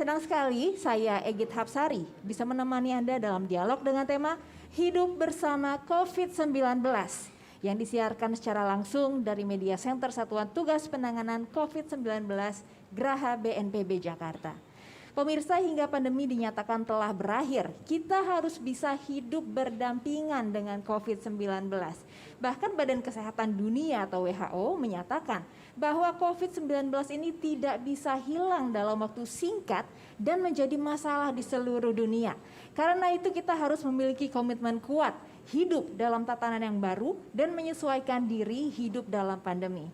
Senang sekali saya Egit Hapsari bisa menemani Anda dalam dialog dengan tema Hidup Bersama COVID-19 yang disiarkan secara langsung dari Media Center Satuan Tugas Penanganan COVID-19 Graha BNPB Jakarta. Pemirsa, hingga pandemi dinyatakan telah berakhir, kita harus bisa hidup berdampingan dengan COVID-19. Bahkan Badan Kesehatan Dunia atau WHO menyatakan bahwa COVID-19 ini tidak bisa hilang dalam waktu singkat dan menjadi masalah di seluruh dunia. Karena itu kita harus memiliki komitmen kuat, hidup dalam tatanan yang baru dan menyesuaikan diri hidup dalam pandemi.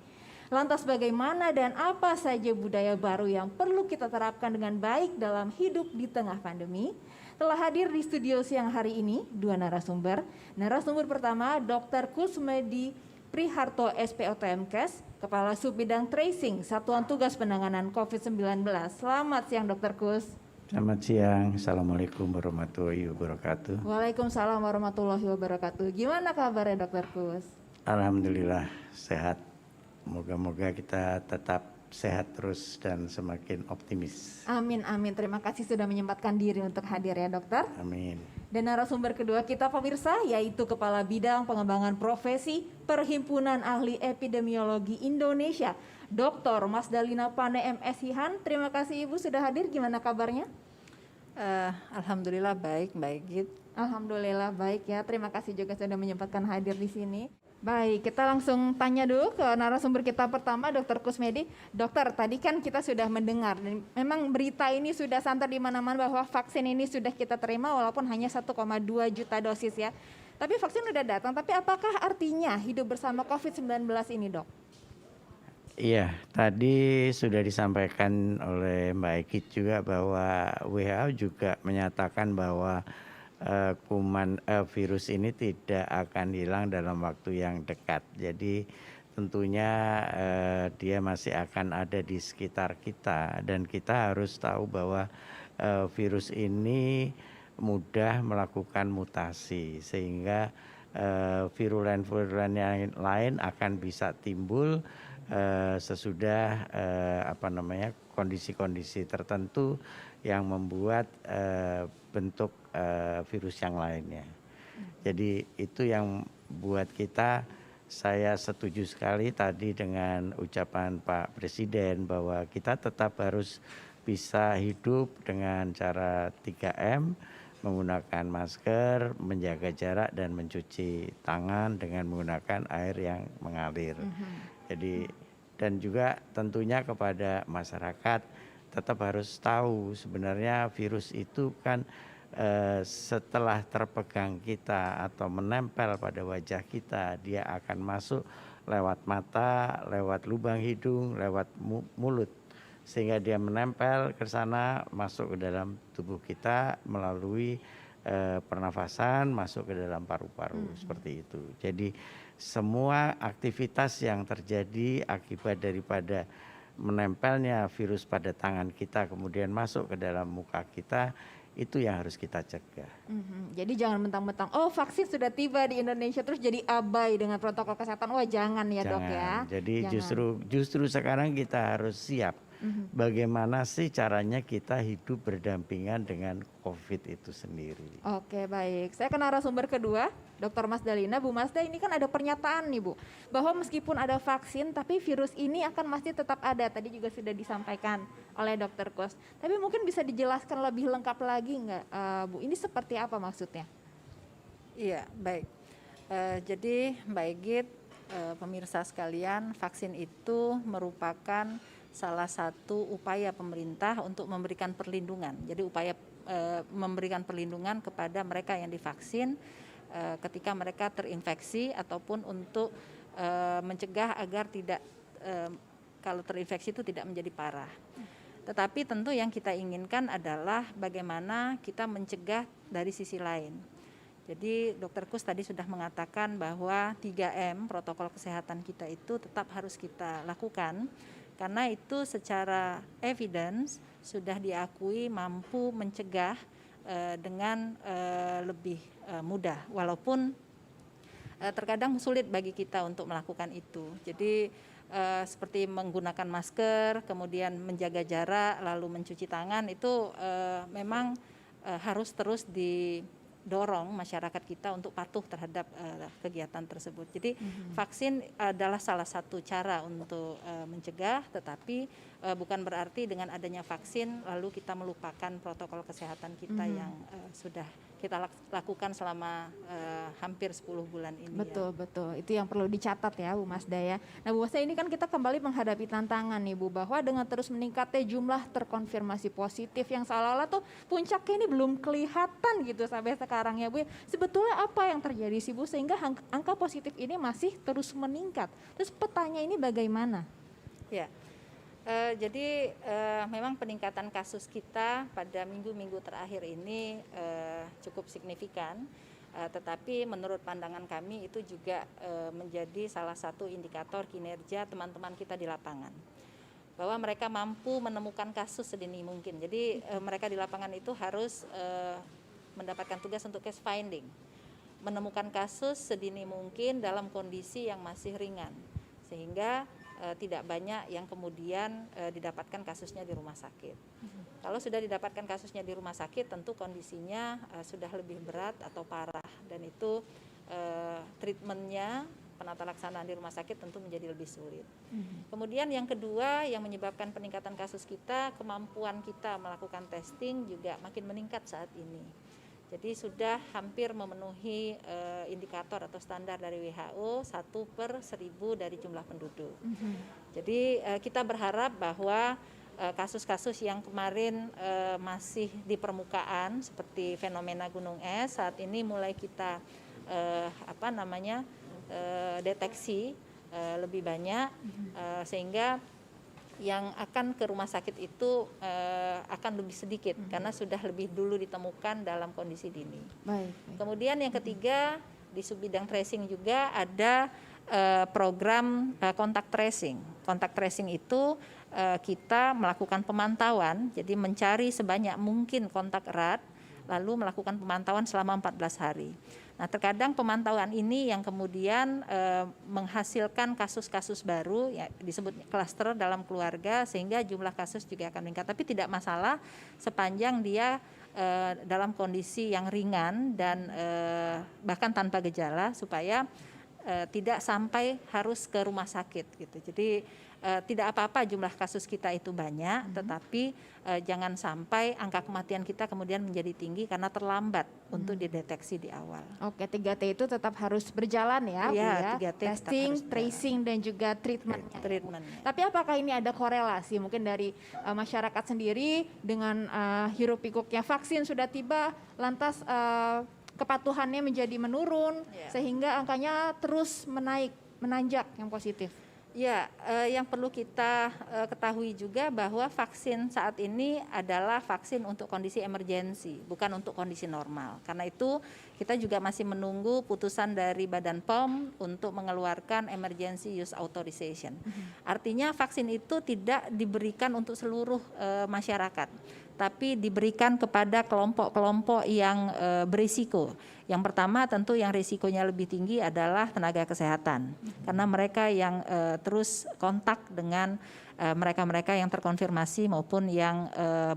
Lantas bagaimana dan apa saja budaya baru yang perlu kita terapkan dengan baik dalam hidup di tengah pandemi? Telah hadir di studio siang hari ini dua narasumber. Narasumber pertama Dr. Kusmedi Priharto SPOTMKes, Kepala Subbidang Tracing Satuan Tugas Penanganan COVID-19. Selamat siang Dr. Kus. Selamat siang, Assalamualaikum warahmatullahi wabarakatuh. Waalaikumsalam warahmatullahi wabarakatuh. Gimana kabarnya Dr. Kus? Alhamdulillah sehat. Moga-moga kita tetap sehat terus dan semakin optimis. Amin, amin. Terima kasih sudah menyempatkan diri untuk hadir ya dokter. Amin. Dan narasumber kedua kita pemirsa yaitu Kepala Bidang Pengembangan Profesi Perhimpunan Ahli Epidemiologi Indonesia, Dr. Mas Dalina Pane MS Hihan. Terima kasih Ibu sudah hadir. Gimana kabarnya? Alhamdulillah baik, Git. Alhamdulillah baik ya. Terima kasih juga sudah menyempatkan hadir di sini. Baik, kita langsung tanya dulu ke narasumber kita pertama, Dr. Kusmedi. Dokter, tadi kan kita sudah mendengar, dan memang berita ini sudah santer di mana-mana bahwa vaksin ini sudah kita terima walaupun hanya 1,2 juta dosis ya. Tapi vaksin sudah datang, tapi apakah artinya hidup bersama COVID-19 ini, Dok? Iya, tadi sudah disampaikan oleh Mbak Egit juga bahwa WHO juga menyatakan bahwa virus ini tidak akan hilang dalam waktu yang dekat. Jadi tentunya dia masih akan ada di sekitar kita dan kita harus tahu bahwa virus ini mudah melakukan mutasi sehingga virulen yang lain akan bisa timbul sesudah kondisi-kondisi tertentu yang membuat bentuk virus yang lainnya. Jadi itu yang buat saya setuju sekali tadi dengan ucapan Pak Presiden bahwa kita tetap harus bisa hidup dengan cara 3M, menggunakan masker, menjaga jarak dan mencuci tangan dengan menggunakan air yang mengalir. Jadi dan juga tentunya kepada masyarakat tetap harus tahu sebenarnya virus itu kan setelah terpegang kita atau menempel pada wajah kita, dia akan masuk lewat mata, lewat lubang hidung, lewat mulut. Sehingga dia menempel ke sana, masuk ke dalam tubuh kita melalui pernafasan, masuk ke dalam paru-paru, seperti itu. Jadi semua aktivitas yang terjadi akibat daripada menempelnya virus pada tangan kita kemudian masuk ke dalam muka kita, itu yang harus kita cegah. Jadi jangan mentang-mentang vaksin sudah tiba di Indonesia terus jadi abai dengan protokol kesehatan. Jangan ya dok ya. Jadi justru sekarang kita harus siap. Bagaimana sih caranya kita hidup berdampingan dengan COVID itu sendiri. Oke baik, saya ke narasumber kedua, Dr. Mas Dalina. Bu Masda, ini kan ada pernyataan nih Bu, bahwa meskipun ada vaksin tapi virus ini akan masih tetap ada. Tadi juga sudah disampaikan oleh Dr. Kus. Tapi mungkin bisa dijelaskan lebih lengkap lagi nggak Bu, ini seperti apa maksudnya? Iya baik, jadi Mbak Egit, pemirsa sekalian, vaksin itu merupakan salah satu upaya pemerintah untuk memberikan perlindungan. Jadi upaya memberikan perlindungan kepada mereka yang divaksin ketika mereka terinfeksi ataupun untuk mencegah agar tidak kalau terinfeksi itu tidak menjadi parah. Tetapi tentu yang kita inginkan adalah bagaimana kita mencegah dari sisi lain. Jadi Dr. Kus tadi sudah mengatakan bahwa 3M protokol kesehatan kita itu tetap harus kita lakukan. Karena itu secara evidence sudah diakui mampu mencegah dengan lebih mudah. Walaupun terkadang sulit bagi kita untuk melakukan itu. Jadi seperti menggunakan masker, kemudian menjaga jarak, lalu mencuci tangan itu memang harus terus didorong masyarakat kita untuk patuh terhadap kegiatan tersebut. Jadi vaksin adalah salah satu cara untuk mencegah, tetapi bukan berarti dengan adanya vaksin lalu kita melupakan protokol kesehatan kita yang sudah kita lakukan selama hampir 10 bulan ini. Betul, betul. Itu yang perlu dicatat ya Bu Masda ya. Nah Bu Masda, ini kan kita kembali menghadapi tantangan nih Bu, bahwa dengan terus meningkatnya jumlah terkonfirmasi positif yang seolah-olah tuh puncaknya ini belum kelihatan gitu sampai sekarang ya Bu. Sebetulnya apa yang terjadi sih Bu sehingga angka positif ini masih terus meningkat? Terus petanya ini bagaimana? Ya. Jadi memang peningkatan kasus kita pada minggu-minggu terakhir ini cukup signifikan, tetapi menurut pandangan kami itu juga menjadi salah satu indikator kinerja teman-teman kita di lapangan, bahwa mereka mampu menemukan kasus sedini mungkin. Jadi mereka di lapangan itu harus mendapatkan tugas untuk case finding, menemukan kasus sedini mungkin dalam kondisi yang masih ringan, sehingga tidak banyak yang kemudian didapatkan kasusnya di rumah sakit. Kalau sudah didapatkan kasusnya di rumah sakit, tentu kondisinya sudah lebih berat atau parah, dan itu treatmentnya, penata laksanaan di rumah sakit tentu menjadi lebih sulit. Kemudian yang kedua yang menyebabkan peningkatan kasus kita, kemampuan kita melakukan testing juga makin meningkat saat ini. Jadi sudah hampir memenuhi indikator atau standar dari WHO 1/1000 dari jumlah penduduk. Jadi kita berharap bahwa kasus-kasus yang kemarin masih di permukaan seperti fenomena gunung es saat ini mulai kita deteksi lebih banyak, sehingga yang akan ke rumah sakit itu akan lebih sedikit karena sudah lebih dulu ditemukan dalam kondisi dini. Baik. Kemudian yang ketiga, di subbidang tracing juga ada program kontak tracing. Kontak tracing itu kita melakukan pemantauan, jadi mencari sebanyak mungkin kontak erat lalu melakukan pemantauan selama 14 hari. Nah, terkadang pemantauan ini yang kemudian menghasilkan kasus-kasus baru, ya, disebut klaster dalam keluarga, sehingga jumlah kasus juga akan meningkat. Tapi tidak masalah sepanjang dia dalam kondisi yang ringan dan bahkan tanpa gejala, supaya tidak sampai harus ke rumah sakit gitu. Jadi tidak apa-apa jumlah kasus kita itu banyak, tetapi jangan sampai angka kematian kita kemudian menjadi tinggi karena terlambat untuk dideteksi di awal. Oke, 3T itu tetap harus berjalan ya, Bu Iya, ya. 3T tetap Testing, harus berjalan. tracing dan juga treatment. Treatmentnya. Tapi apakah ini ada korelasi mungkin dari masyarakat sendiri dengan hiruk pikuknya vaksin sudah tiba, lantas kepatuhannya menjadi menurun, sehingga angkanya terus menanjak yang positif? Ya, yang perlu kita ketahui juga bahwa vaksin saat ini adalah vaksin untuk kondisi emergensi, bukan untuk kondisi normal. Karena itu kita juga masih menunggu putusan dari Badan POM untuk mengeluarkan emergency use authorization. Artinya vaksin itu tidak diberikan untuk seluruh masyarakat, tapi diberikan kepada kelompok-kelompok yang berisiko. Yang pertama tentu yang risikonya lebih tinggi adalah tenaga kesehatan, karena mereka yang terus kontak dengan mereka-mereka yang terkonfirmasi maupun yang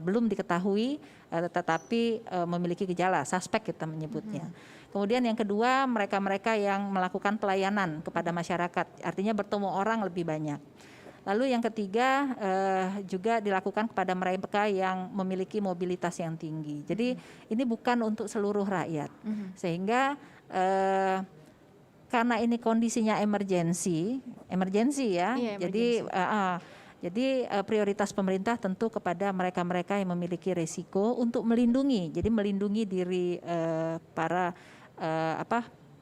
belum diketahui tetapi memiliki gejala, suspek kita menyebutnya. Kemudian yang kedua, mereka-mereka yang melakukan pelayanan kepada masyarakat, artinya bertemu orang lebih banyak. Lalu yang ketiga juga dilakukan kepada mereka yang memiliki mobilitas yang tinggi. Jadi ini bukan untuk seluruh rakyat, sehingga karena ini kondisinya emergensi ya. Iya, Jadi prioritas pemerintah tentu kepada mereka-mereka yang memiliki risiko untuk melindungi. Jadi melindungi diri para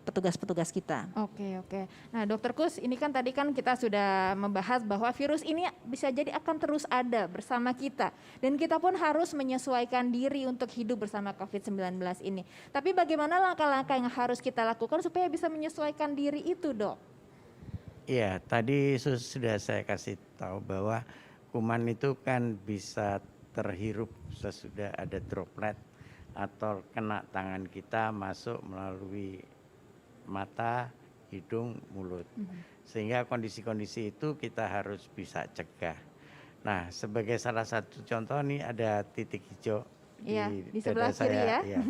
petugas-petugas kita. Oke. Nah, Dokter Kus, ini kan tadi kan kita sudah membahas bahwa virus ini bisa jadi akan terus ada bersama kita. Dan kita pun harus menyesuaikan diri untuk hidup bersama COVID-19 ini. Tapi bagaimana langkah-langkah yang harus kita lakukan supaya bisa menyesuaikan diri itu, Dok? Iya, tadi sudah saya kasih tahu bahwa kuman itu kan bisa terhirup sesudah ada droplet atau kena tangan kita masuk melalui mata, hidung, mulut. Sehingga kondisi-kondisi itu kita harus bisa cegah. Nah, sebagai salah satu contoh nih ada titik hijau Iya, di dada sebelah kiri saya. ya. Iya.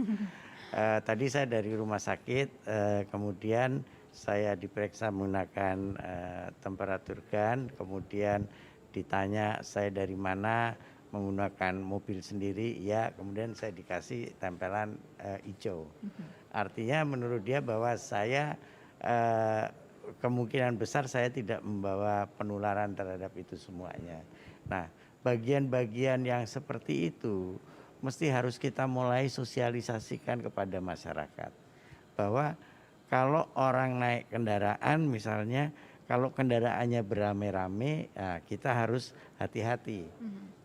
Tadi saya dari rumah sakit, kemudian saya diperiksa menggunakan temperatur gun, kemudian ditanya saya dari mana, menggunakan mobil sendiri, ya, kemudian saya dikasih tempelan hijau. Artinya menurut dia bahwa saya kemungkinan besar saya tidak membawa penularan terhadap itu semuanya. Nah, bagian-bagian yang seperti itu mesti harus kita mulai sosialisasikan kepada masyarakat. Bahwa kalau orang naik kendaraan misalnya, kalau kendaraannya beramai-ramai, nah kita harus hati-hati.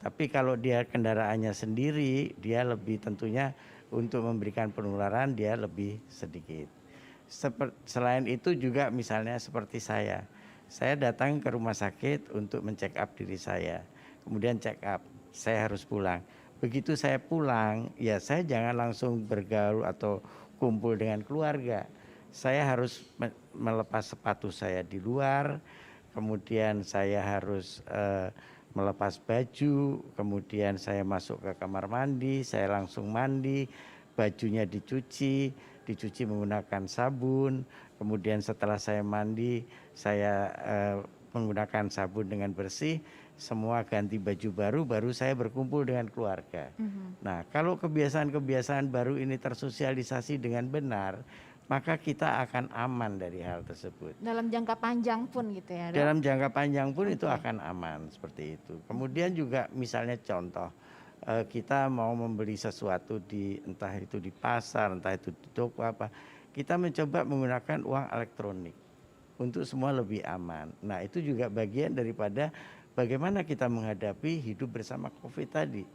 Tapi kalau dia kendaraannya sendiri, dia lebih tentunya untuk memberikan penularan dia lebih sedikit. Selain itu juga misalnya seperti saya datang ke rumah sakit untuk men-check up diri saya, kemudian check up, saya harus pulang. Begitu saya pulang, ya saya jangan langsung bergaul atau kumpul dengan keluarga. Saya harus melepas sepatu saya di luar, kemudian saya harus melepas baju, kemudian saya masuk ke kamar mandi, saya langsung mandi, bajunya dicuci menggunakan sabun, kemudian setelah saya mandi, saya menggunakan sabun dengan bersih, semua ganti baju baru, baru saya berkumpul dengan keluarga. Nah, kalau kebiasaan-kebiasaan baru ini tersosialisasi dengan benar, maka kita akan aman dari hal tersebut. Dalam jangka panjang pun gitu ya, Dok? Dalam jangka panjang pun itu akan aman seperti itu. Kemudian juga misalnya contoh, kita mau membeli sesuatu entah itu di pasar, entah itu di toko apa, kita mencoba menggunakan uang elektronik untuk semua lebih aman. Nah, itu juga bagian daripada bagaimana kita menghadapi hidup bersama COVID tadi.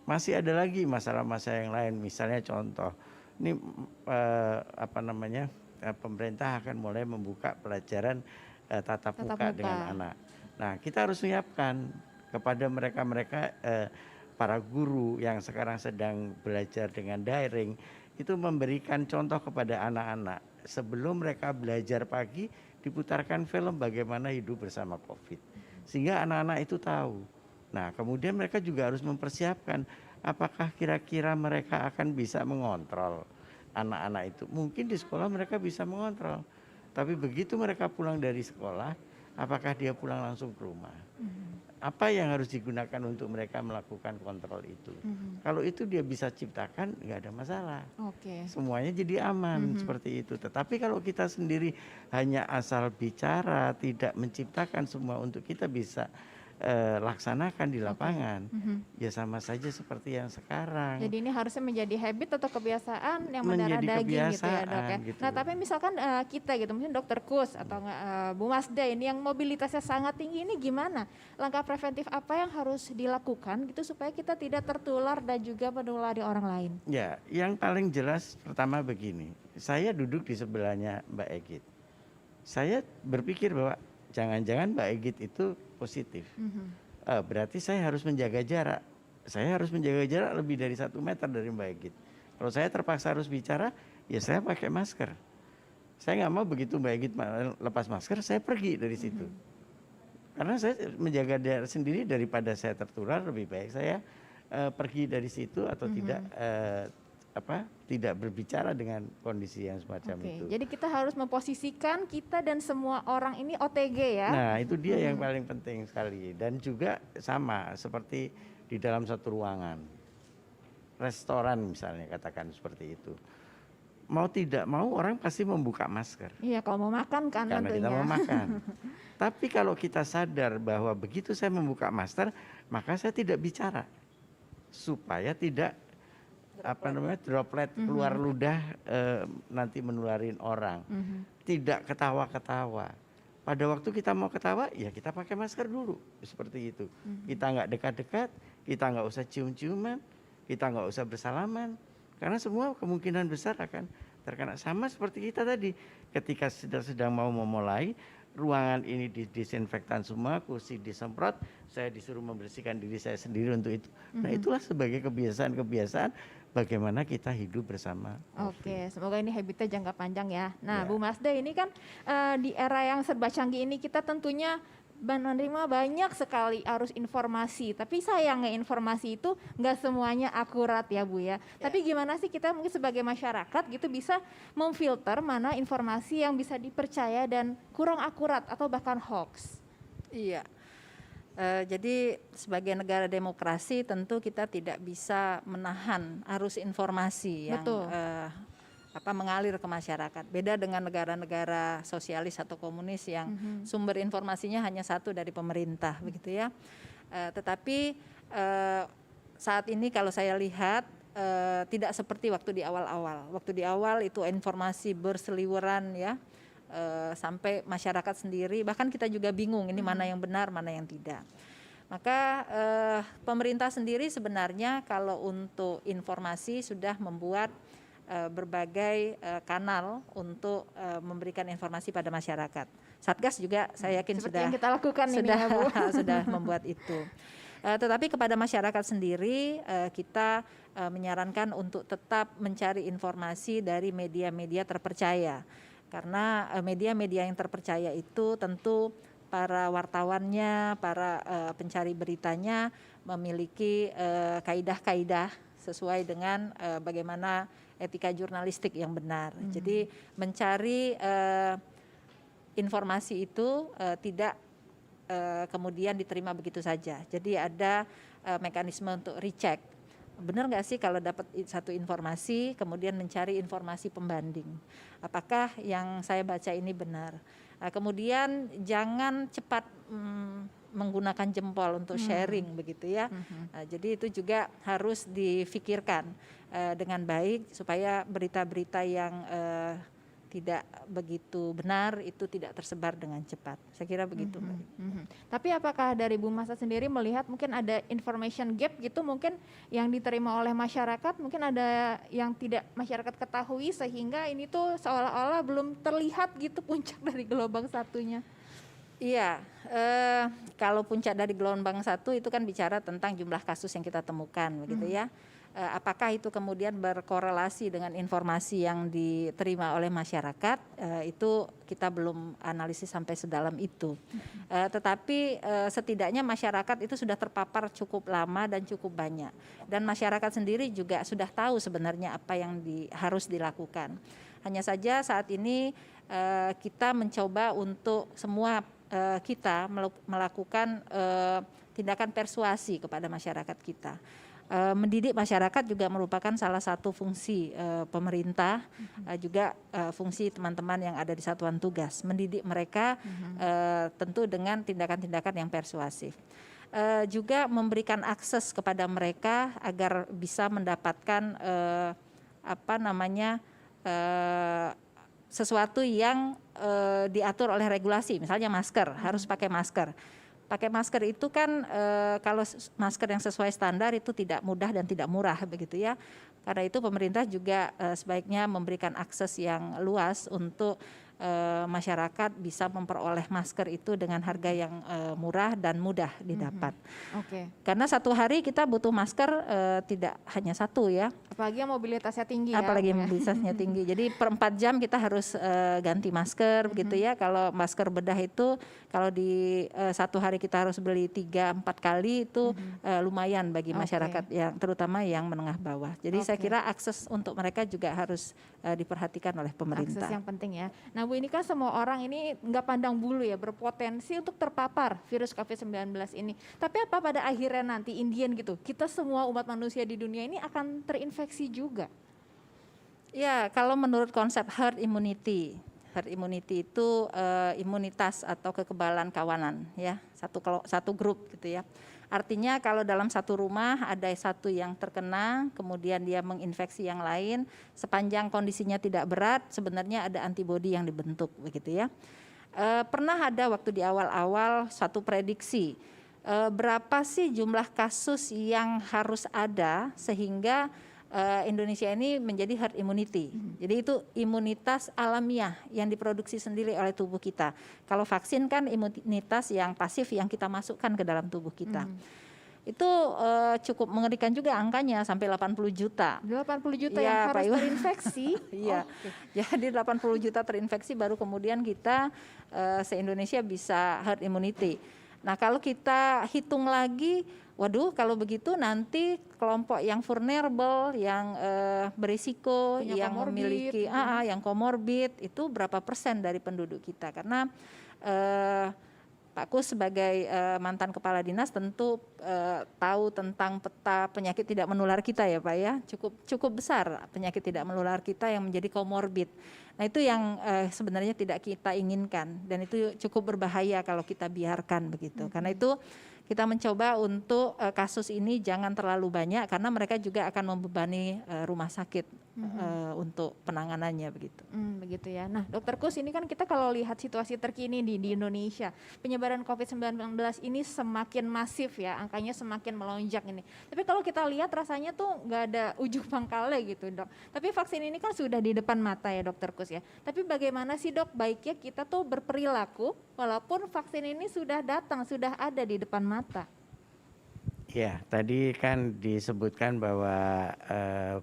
Masih ada lagi masalah-masalah yang lain, misalnya contoh, ini pemerintah akan mulai membuka pelajaran tatap muka dengan anak. Nah, kita harus menyiapkan kepada mereka-mereka para guru yang sekarang sedang belajar dengan daring, itu memberikan contoh kepada anak-anak. Sebelum mereka belajar pagi, diputarkan film bagaimana hidup bersama COVID. Sehingga anak-anak itu tahu. Nah, kemudian mereka juga harus mempersiapkan apakah kira-kira mereka akan bisa mengontrol anak-anak itu. Mungkin di sekolah mereka bisa mengontrol. Tapi begitu mereka pulang dari sekolah, apakah dia pulang langsung ke rumah? Apa yang harus digunakan untuk mereka melakukan kontrol itu? Kalau itu dia bisa ciptakan, nggak ada masalah. Semuanya jadi aman seperti itu. Tetapi kalau kita sendiri hanya asal bicara, tidak menciptakan semua untuk kita bisa laksanakan di lapangan, ya sama saja seperti yang sekarang. Jadi ini harusnya menjadi habit atau kebiasaan yang mendarah daging gitu ya, Dok ya. Gitu. Nah, tapi misalkan kita gitu, mungkin Dokter Kus atau Bu Masda ini yang mobilitasnya sangat tinggi, ini gimana? Langkah preventif apa yang harus dilakukan gitu supaya kita tidak tertular dan juga menulari orang lain? Ya, yang paling jelas pertama begini, saya duduk di sebelahnya Mbak Egit. Saya berpikir bahwa jangan-jangan Mbak Egit itu positif. Berarti saya harus menjaga jarak. Saya harus menjaga jarak lebih dari 1 meter dari Mbak Egit. Kalau saya terpaksa harus bicara, ya saya pakai masker. Saya nggak mau begitu Mbak Egit lepas masker, saya pergi dari situ. Karena saya menjaga jarak sendiri daripada saya tertular, lebih baik saya pergi dari situ atau tidak berbicara dengan kondisi yang semacam itu. Jadi kita harus memposisikan kita dan semua orang ini OTG ya. Nah, itu dia yang paling penting sekali. Dan juga sama seperti di dalam satu ruangan. Restoran misalnya katakan seperti itu. Mau tidak mau orang pasti membuka masker. Iya, kalau mau makan kan karena tentunya. kita mau makan. Tapi kalau kita sadar bahwa begitu saya membuka masker, maka saya tidak bicara. Supaya tidak droplet keluar ludah nanti menularin orang. Tidak ketawa-ketawa. Pada waktu kita mau ketawa, ya kita pakai masker dulu, seperti itu. Kita nggak dekat-dekat, kita nggak usah cium-ciuman, kita nggak usah bersalaman, karena semua kemungkinan besar akan terkena. Sama seperti kita tadi, ketika sedang mau memulai, ruangan ini didisinfektan semua, kursi disemprot, saya disuruh membersihkan diri saya sendiri untuk itu. Nah, itulah sebagai kebiasaan-kebiasaan bagaimana kita hidup bersama COVID. Oke, semoga ini habitnya jangka panjang ya. Nah, Ya. Bu Masda, ini kan di era yang serba canggih ini kita tentunya menerima banyak sekali arus informasi. Tapi sayangnya informasi itu nggak semuanya akurat ya Bu ya. Tapi gimana sih kita mungkin sebagai masyarakat gitu bisa memfilter mana informasi yang bisa dipercaya dan kurang akurat atau bahkan hoax? Iya. Jadi sebagai negara demokrasi tentu kita tidak bisa menahan arus informasi yang Betul. mengalir ke masyarakat. Beda dengan negara-negara sosialis atau komunis yang sumber informasinya hanya satu dari pemerintah, begitu ya. Tetapi saat ini kalau saya lihat tidak seperti waktu di awal-awal. Waktu di awal itu informasi berseliweran ya. Sampai masyarakat sendiri bahkan kita juga bingung ini mana yang benar mana yang tidak. Maka pemerintah sendiri sebenarnya kalau untuk informasi sudah membuat berbagai kanal untuk memberikan informasi pada masyarakat. Satgas juga saya yakin Seperti sudah yang kita lakukan ini sudah ya Bu. sudah membuat itu. Tetapi kepada masyarakat sendiri kita menyarankan untuk tetap mencari informasi dari media-media terpercaya. Karena media-media yang terpercaya itu tentu para wartawannya, para pencari beritanya memiliki kaidah-kaidah sesuai dengan bagaimana etika jurnalistik yang benar. Jadi mencari informasi itu tidak kemudian diterima begitu saja. Jadi ada mekanisme untuk recheck. Benar nggak sih kalau dapat satu informasi kemudian mencari informasi pembanding. Apakah yang saya baca ini benar? Kemudian jangan cepat menggunakan jempol untuk sharing begitu ya. Jadi itu juga harus difikirkan dengan baik supaya berita-berita yang tidak begitu benar itu tidak tersebar dengan cepat. Saya kira begitu. Tapi apakah dari Bu Masda sendiri melihat mungkin ada information gap gitu mungkin yang diterima oleh masyarakat, mungkin ada yang tidak masyarakat ketahui sehingga ini tuh seolah-olah belum terlihat gitu puncak dari gelombang satunya? Iya, kalau puncak dari gelombang satu itu kan bicara tentang jumlah kasus yang kita temukan begitu ya. Apakah itu kemudian berkorelasi dengan informasi yang diterima oleh masyarakat, itu kita belum analisis sampai sedalam itu. Tetapi setidaknya masyarakat itu sudah terpapar cukup lama dan cukup banyak. Dan masyarakat sendiri juga sudah tahu sebenarnya apa yang harus dilakukan. Hanya saja saat ini kita mencoba untuk semua kita melakukan tindakan persuasi kepada masyarakat kita. Mendidik masyarakat juga merupakan salah satu fungsi pemerintah, juga fungsi teman-teman yang ada di satuan tugas. Mendidik mereka tentu dengan tindakan-tindakan yang persuasif. Juga memberikan akses kepada mereka agar bisa mendapatkan sesuatu yang diatur oleh regulasi, misalnya masker, harus pakai masker. Pakai masker itu kan kalau masker yang sesuai standar itu tidak mudah dan tidak murah begitu ya. Karena itu pemerintah juga sebaiknya memberikan akses yang luas untuk masyarakat bisa memperoleh masker itu dengan harga yang murah dan mudah didapat. Oke. Karena satu hari kita butuh masker tidak hanya satu ya. Apalagi yang mobilitasnya tinggi Apalagi ya. mobilitasnya tinggi. Jadi per 4 jam kita harus ganti masker begitu ya. Kalau masker bedah itu kalau di satu hari kita harus beli 3-4 kali itu lumayan bagi masyarakat yang terutama yang menengah bawah. Jadi saya kira akses untuk mereka juga harus diperhatikan oleh pemerintah. Akses yang penting ya. Nah Bu, ini kan semua orang ini nggak pandang bulu ya, berpotensi untuk terpapar virus COVID-19 ini. Tapi apa pada akhirnya nanti Indian gitu, kita semua umat manusia di dunia ini akan terinfeksi juga? Ya, kalau menurut konsep herd immunity itu imunitas atau kekebalan kawanan ya, satu grup gitu ya. Artinya kalau dalam satu rumah ada satu yang terkena, kemudian dia menginfeksi yang lain, sepanjang kondisinya tidak berat, sebenarnya ada antibodi yang dibentuk begitu ya. Pernah ada waktu di awal-awal satu prediksi, berapa sih jumlah kasus yang harus ada sehingga Indonesia ini menjadi herd immunity. Jadi itu imunitas alamiah yang diproduksi sendiri oleh tubuh kita. Kalau vaksin kan imunitas yang pasif yang kita masukkan ke dalam tubuh kita. itu cukup mengerikan juga angkanya sampai 80 juta. 80 juta Iya, yang Pak harus Iwan. terinfeksi. Iya, jadi 80 juta terinfeksi baru kemudian kita se-Indonesia bisa herd immunity. Nah kalau kita hitung lagi, waduh kalau begitu nanti kelompok yang vulnerable, yang berisiko, Punya yang comorbid, memiliki gitu. yang comorbid itu berapa persen dari penduduk kita? Karena Pak Kus sebagai mantan kepala dinas tentu tahu tentang peta penyakit tidak menular kita ya Pak ya, cukup besar penyakit tidak menular kita yang menjadi komorbid. Nah itu yang sebenarnya tidak kita inginkan dan itu cukup berbahaya kalau kita biarkan begitu. Karena itu kita mencoba untuk kasus ini jangan terlalu banyak karena mereka juga akan membebani rumah sakit untuk penanganannya begitu. Begitu ya. Nah, Dokter Kus, ini kan kita kalau lihat situasi terkini di Indonesia, penyebaran COVID-19 ini semakin masif ya, angkanya semakin melonjak ini. Tapi kalau kita lihat rasanya tuh nggak ada ujung pangkalnya gitu, Dok. Tapi vaksin ini kan sudah di depan mata ya, Dokter Kus ya. Tapi bagaimana sih, Dok, baiknya kita tuh berperilaku walaupun vaksin ini sudah datang, sudah ada di depan mata? Ya, tadi kan disebutkan bahwa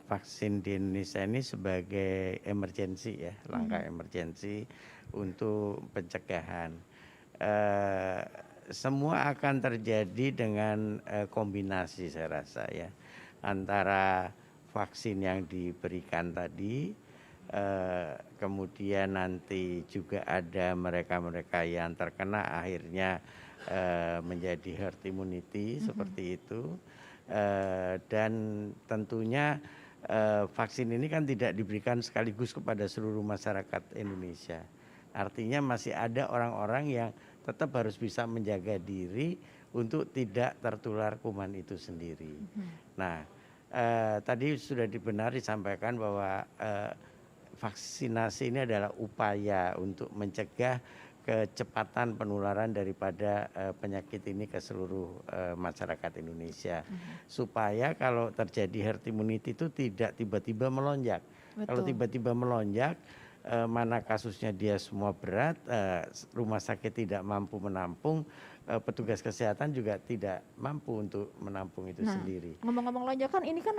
vaksin di Indonesia ini sebagai emergensi ya, langkah emergensi untuk pencegahan. Semua akan terjadi dengan kombinasi saya rasa ya, antara vaksin yang diberikan tadi, kemudian nanti juga ada mereka-mereka yang terkena akhirnya menjadi herd immunity seperti itu, dan tentunya vaksin ini kan tidak diberikan sekaligus kepada seluruh masyarakat Indonesia. Artinya masih ada orang-orang yang tetap harus bisa menjaga diri untuk tidak tertular kuman itu sendiri. Nah, tadi sudah dibenari disampaikan bahwa vaksinasi ini adalah upaya untuk mencegah kecepatan penularan daripada penyakit ini ke seluruh masyarakat Indonesia, supaya kalau terjadi herd immunity itu tidak tiba-tiba melonjak. Kalau tiba-tiba melonjak, mana kasusnya dia semua berat, rumah sakit tidak mampu menampung, petugas kesehatan juga tidak mampu untuk menampung itu sendiri. Ngomong-ngomong lonjakan, ini kan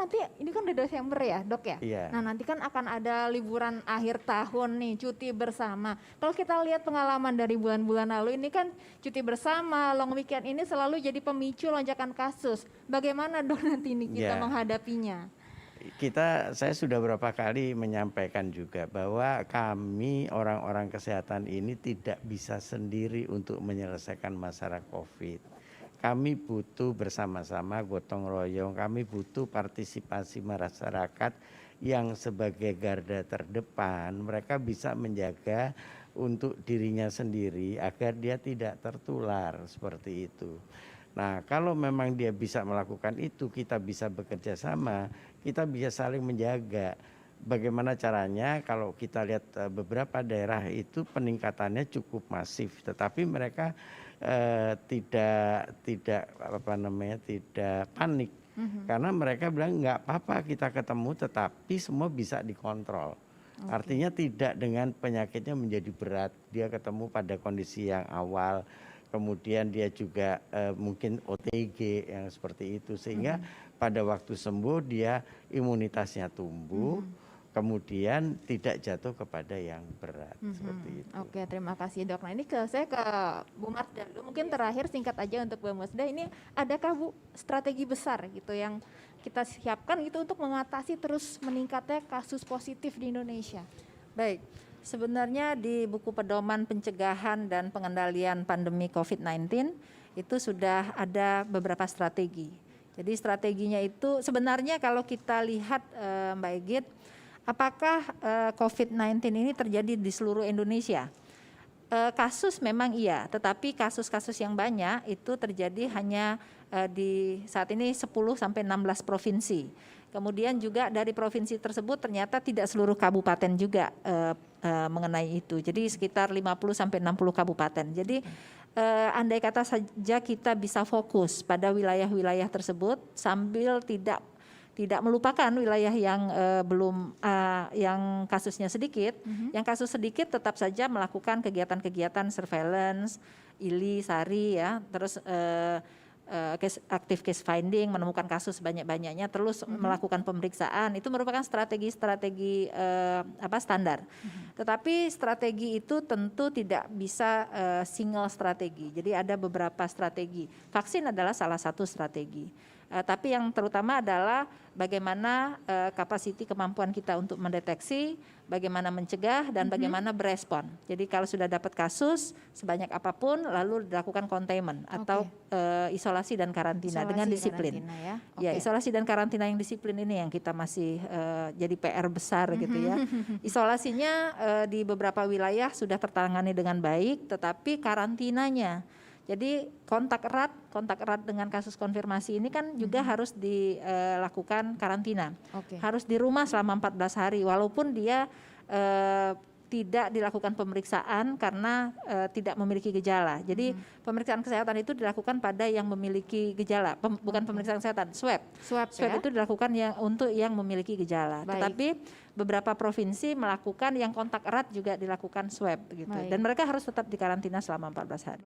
di Desember ya, Dok ya? Iya. Nah, nanti kan akan ada liburan akhir tahun nih, cuti bersama. Kalau kita lihat pengalaman dari bulan-bulan lalu, ini kan cuti bersama, long weekend ini selalu jadi pemicu lonjakan kasus. Bagaimana, Dok, nanti ini kita menghadapinya? Saya sudah beberapa kali menyampaikan juga bahwa kami orang-orang kesehatan ini tidak bisa sendiri untuk menyelesaikan masalah COVID. Kami butuh bersama-sama gotong royong, kami butuh partisipasi masyarakat yang sebagai garda terdepan, mereka bisa menjaga untuk dirinya sendiri agar dia tidak tertular seperti itu. Nah, kalau memang dia bisa melakukan itu, kita bisa bekerja sama, kita bisa saling menjaga. Bagaimana caranya? Kalau kita lihat beberapa daerah itu peningkatannya cukup masif, tetapi mereka tidak panik, karena mereka bilang nggak apa-apa kita ketemu, tetapi semua bisa dikontrol. Artinya tidak dengan penyakitnya menjadi berat, dia ketemu pada kondisi yang awal. Kemudian dia juga mungkin OTG yang seperti itu, sehingga pada waktu sembuh dia imunitasnya tumbuh, kemudian tidak jatuh kepada yang berat seperti itu. Oke, terima kasih, Dok. Nah, ini saya ke Bu Marsda dulu. Mungkin terakhir singkat aja untuk Bu Marsda, ini adakah Bu strategi besar gitu yang kita siapkan gitu untuk mengatasi terus meningkatnya kasus positif di Indonesia? Baik. Sebenarnya di buku pedoman pencegahan dan pengendalian pandemi COVID-19 itu sudah ada beberapa strategi. Jadi strateginya itu sebenarnya kalau kita lihat Mbak Egit, apakah COVID-19 ini terjadi di seluruh Indonesia? Kasus memang iya, tetapi kasus-kasus yang banyak itu terjadi hanya di saat ini 10 sampai 16 provinsi. Kemudian juga dari provinsi tersebut ternyata tidak seluruh kabupaten juga mengenai itu. Jadi sekitar 50 sampai 60 kabupaten. Jadi andai kata saja kita bisa fokus pada wilayah-wilayah tersebut sambil tidak melupakan wilayah yang yang kasusnya sedikit. Yang kasus sedikit tetap saja melakukan kegiatan-kegiatan surveillance, ILI, SARI ya, terus active case finding, menemukan kasus banyak-banyaknya, terus melakukan pemeriksaan, itu merupakan strategi-strategi standar. Tetapi strategi itu tentu tidak bisa single strategi. Jadi ada beberapa strategi. Vaksin adalah salah satu strategi. Tapi yang terutama adalah bagaimana kapasiti kemampuan kita untuk mendeteksi, bagaimana mencegah, dan bagaimana berespon. Jadi kalau sudah dapat kasus sebanyak apapun, lalu dilakukan containment atau isolasi dan karantina dengan disiplin. Ya, isolasi dan karantina yang disiplin ini yang kita masih jadi PR besar gitu ya. Isolasinya di beberapa wilayah sudah tertangani dengan baik, tetapi karantinanya, jadi kontak erat dengan kasus konfirmasi ini kan juga harus dilakukan karantina. Harus di rumah selama 14 hari walaupun dia tidak dilakukan pemeriksaan karena tidak memiliki gejala. Jadi pemeriksaan kesehatan itu dilakukan pada yang memiliki gejala, bukan pemeriksaan kesehatan, swab ya? Itu dilakukan untuk yang memiliki gejala. Tetapi beberapa provinsi melakukan yang kontak erat juga dilakukan swab gitu. Dan mereka harus tetap dikarantina selama 14 hari.